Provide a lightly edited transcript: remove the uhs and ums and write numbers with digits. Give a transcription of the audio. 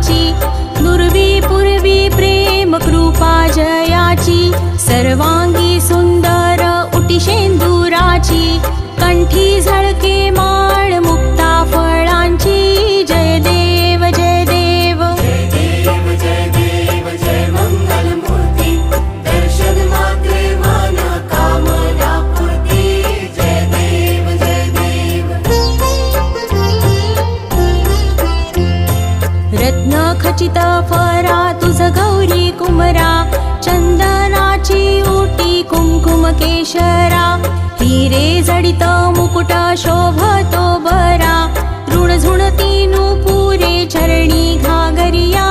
फळाची, दुर्वी पूर्वी प्रेम कृपा जयाची, सर्वांगी सुंदर उटी शेंदुराची, कंठी झळके माळ मुक्ता फळांची, जय देव जय देव जय देव जय देव जय मंगल मूर्ती, दर्शन मात्रे मन कामना पूर्ती, जय देव जय देव। रत्न खचित फरा तुझ गौरी कुमरा, चंदनाची उटी कुंकुम केशरा, हिरे जडित मुकुट शोभतो बरा, ऋण झुणती नुपुरे चरणी घागरिया,